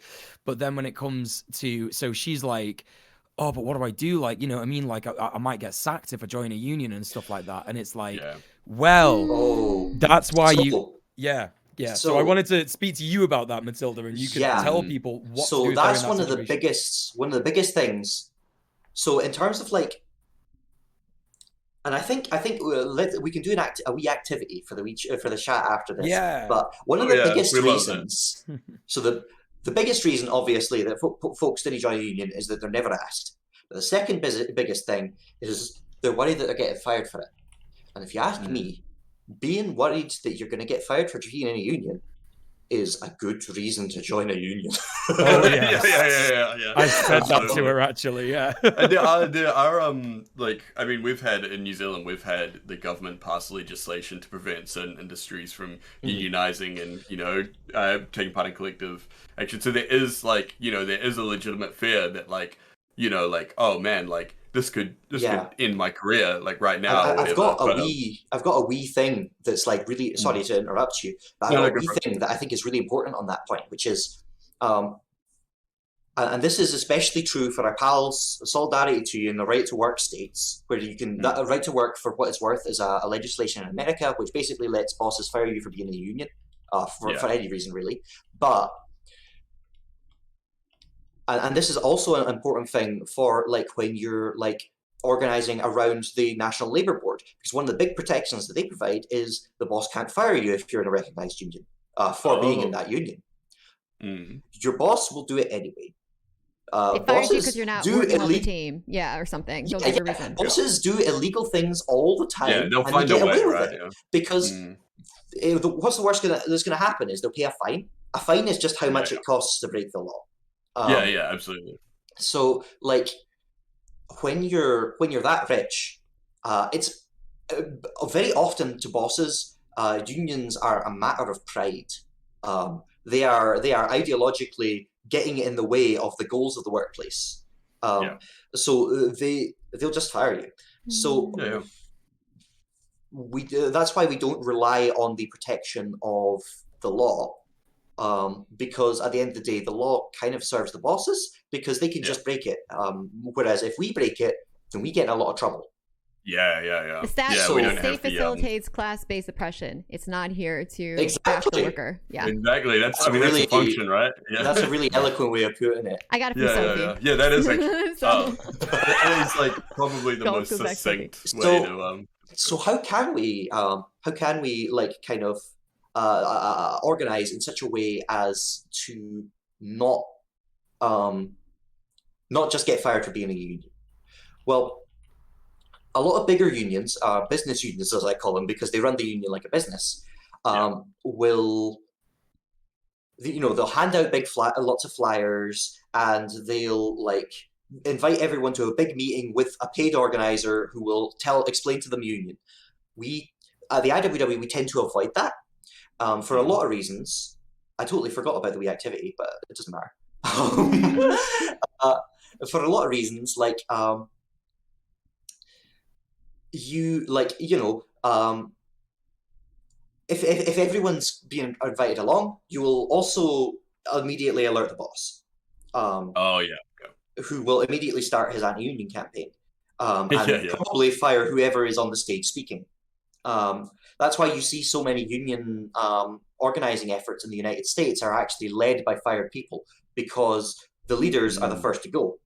But then when it comes to, so she's like, "Oh, but what do I do? Like, you know what I mean? Like, I might get sacked if I join a union and stuff like that." And it's like, that's why So I wanted to speak to you about that, Matilda, and you could tell people what to do. So that's one of the biggest things. So in terms of like, and I think we can do a wee activity for the chat after this. Yeah. But one of the biggest reasons. So the biggest reason, obviously, that folks didn't join a union is that they're never asked. But the second biggest thing is they're worried that they're getting fired for it. And if you ask me, being worried that you're going to get fired for joining a union is a good reason to join a union. Yeah. I said that to her, actually, And there are like, I mean, we've had in New Zealand, we've had the government pass legislation to prevent certain industries from unionizing and taking part in collective action. So there is like, there is a legitimate fear that like, oh man, like this could end my career like right now. I've got a wee thing that's like really, sorry to interrupt you, but I've got a wee thing that I think is really important on that point, which is, and this is especially true for our pals, solidarity to you in the right to work states, where you can, that right to work, for what it's worth, is a legislation in America which basically lets bosses fire you for being in a union, for any reason really. But and this is also an important thing for like when you're like organizing around the National Labour Board, because one of the big protections that they provide is the boss can't fire you if you're in a recognised union for being in that union. Your boss will do it anyway. They fired you because you're not working on the team, or something. They'll give a reason. Bosses do illegal things all the time, Yeah, they'll and find they get a way, away with right? it because what's the worst that's going to happen is they'll pay a fine. A fine is just how much it costs to break the law. Yeah, absolutely. So, like, when you're that rich, it's very often to bosses, unions are a matter of pride. They are ideologically getting in the way of the goals of the workplace. So they'll just fire you. So that's why we don't rely on the protection of the law, because at the end of the day, the law kind of serves the bosses because they can just break it. Whereas if we break it, then we get in a lot of trouble. The state facilitates class-based oppression. It's not here to bash the worker. Exactly. That's the function, right? Yeah. That's a really eloquent way of putting it. I got it from Sophie. Yeah, that is actually. That is like probably the most succinct way to. So how can we like kind of organize in such a way as to not just get fired for being a union? Well, a lot of bigger unions, business unions as I call them, because they run the union like a business, will, they'll hand out lots of flyers, and they'll like invite everyone to a big meeting with a paid organizer who will explain to them union. We at the IWW we tend to avoid that for a lot of reasons. I totally forgot about the wee activity, but it doesn't matter. For a lot of reasons, like if everyone's being invited along, you will also immediately alert the boss. Who will immediately start his anti-union campaign, and probably fire whoever is on the stage speaking. That's why you see so many union organizing efforts in the United States are actually led by fired people, because the leaders are the first to go.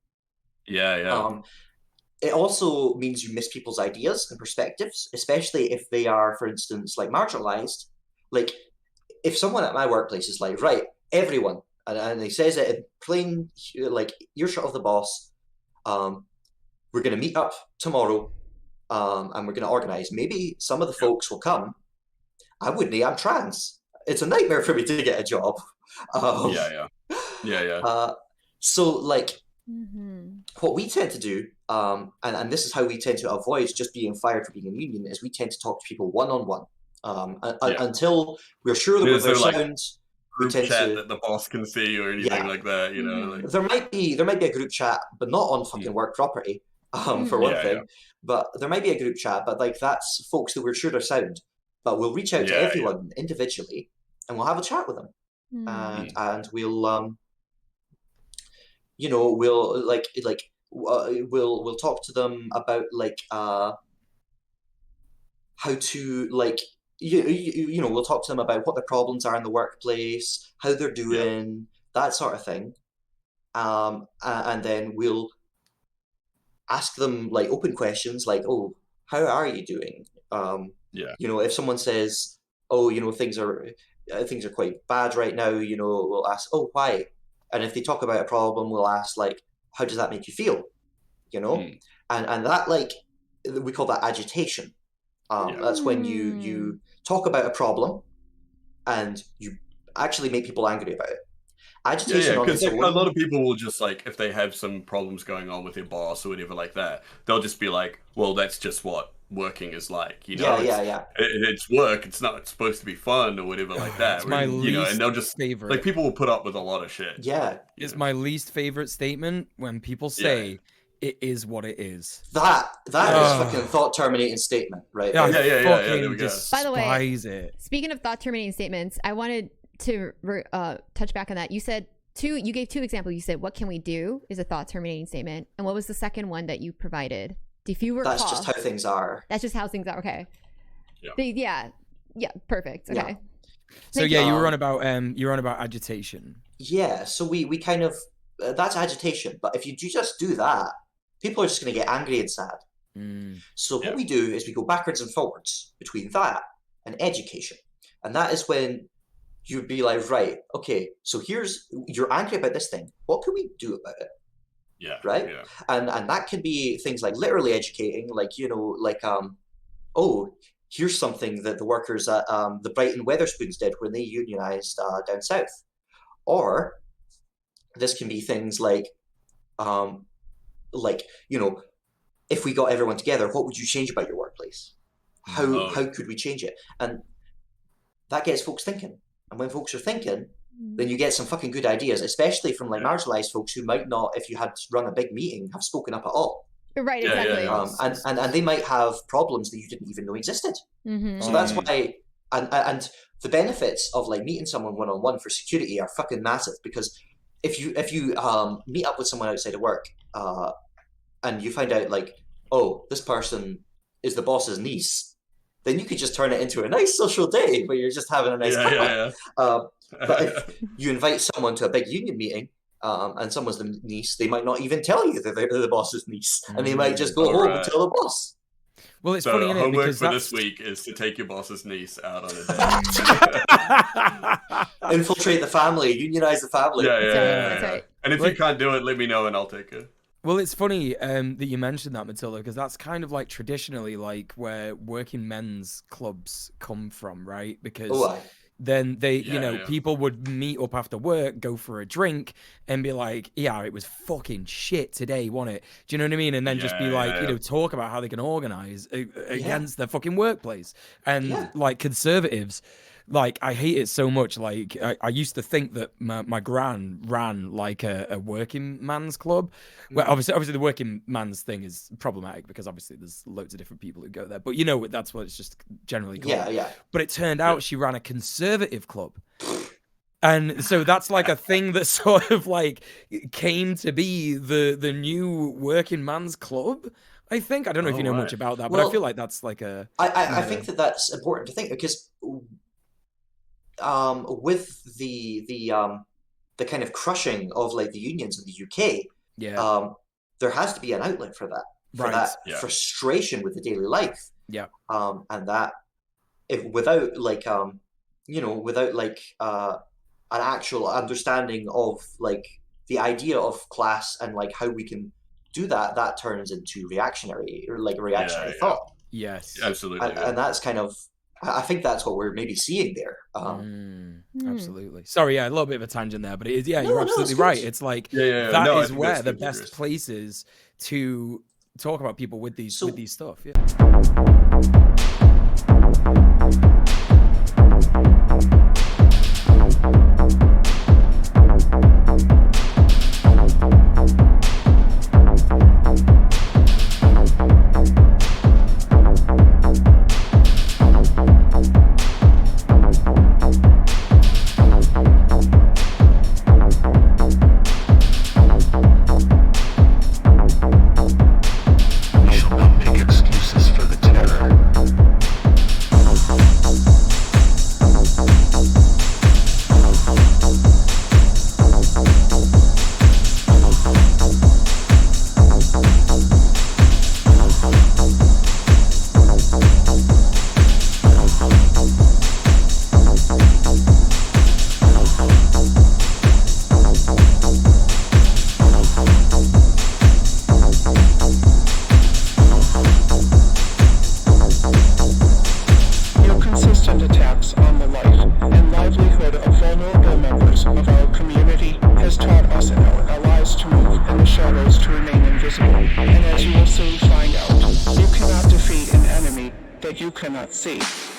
It also means you miss people's ideas and perspectives, especially if they are, for instance, like marginalized. Like, if someone at my workplace is like, right, everyone, and he says it in plain, like, earshot of the boss, we're going to meet up tomorrow, and we're going to organize. Maybe some of the folks will come. I'm trans. It's a nightmare for me to get a job. So, like, what we tend to do, and this is how we tend to avoid just being fired for being a union, is we tend to talk to people one-on-one until we're sure that we're sound. Group chat that the boss can see or anything like that, Like... There might be a group chat, but not on fucking work property, for one thing. But there might be a group chat, but like that's folks that we're sure are sound. But we'll reach out to everyone individually, and we'll have a chat with them, and we'll we'll talk to them about like how to like. We'll talk to them about what the problems are in the workplace, how they're doing, that sort of thing. And then we'll ask them like open questions like, oh, how are you doing? If someone says, oh, things are quite bad right now, we'll ask, oh, why? And if they talk about a problem, we'll ask like, how does that make you feel? And that, like, we call that agitation. That's when you talk about a problem and you actually make people angry about it. Agitation because a lot of people will just, like, if they have some problems going on with their boss or whatever like that, they'll just be like, well, that's just what working is like, it's work, it's not supposed to be fun or whatever like that. It's my least and they'll just favorite. Like, people will put up with a lot of shit. It's my least favorite statement when people say it is what it is. That is fucking thought-terminating statement, right? There we go. By the way, it. Speaking of thought-terminating statements, I wanted to touch back on that. You gave two examples. You said, what can we do is a thought-terminating statement. And what was the second one that you provided? If you recall. That's just how things are. That's just how things are. Okay. Yeah, perfect. Okay. So you were on about agitation. Yeah, so we kind of that's agitation, but if you just do that, people are just going to get angry and sad. So what we do is we go backwards and forwards between that and education. And that is when you'd be like, right, okay, so you're angry about this thing. What can we do about it? Yeah. Right? Yeah. And that can be things like literally educating, like, here's something that the workers at the Brighton Wetherspoons did when they unionized down south. Or this can be things like, if we got everyone together, what would you change about your workplace? How could we change it? And that gets folks thinking. And when folks are thinking, then you get some fucking good ideas, especially from marginalized folks who might not, if you had run a big meeting, have spoken up at all. Right, exactly. And they might have problems that you didn't even know existed. So that's why, and the benefits of meeting someone one-on-one for security are fucking massive, because if you meet up with someone outside of work, and you find out this person is the boss's niece, then you could just turn it into a nice social day where you're just having a nice time. But if you invite someone to a big union meeting, and someone's the niece, they might not even tell you that they're the boss's niece, and they might just go home and tell the boss. Well, it's funny, innit? Homework Because for this week is to take your boss's niece out on a date. Infiltrate the family, unionize the family. That's right. And if you can't do it, let me know and I'll take her. Well, it's funny that you mentioned that, Matilda, because that's kind of traditionally where working men's clubs come from, right? Because then they, people would meet up after work, go for a drink, and be like, yeah, it was fucking shit today, wasn't it? Do you know what I mean? And then just be talk about how they can organize against their fucking workplace. And conservatives, I hate it so much. I used to think that my gran ran a working man's club. Well, obviously the working man's thing is problematic because obviously there's loads of different people who go there. But that's what it's just generally called. Yeah. But it turned out she ran a conservative club. And so that's a thing that sort of came to be the new working man's club. I think. I don't know if you know much about that, but I feel like that's a... I think that's important to think, because with the kind of crushing of the unions in the UK, there has to be an outlet for that, frustration with the daily life. And that without an actual understanding of the idea of class and how we can do that turns into reactionary thought. Yes, absolutely. And that's kind of, I think that's what we're maybe seeing there. Absolutely. Sorry, a little bit of a tangent there, but it is, you're absolutely right. It's that is where the best places to talk about people with these stuff. Yeah. And as you will soon find out, you cannot defeat an enemy that you cannot see.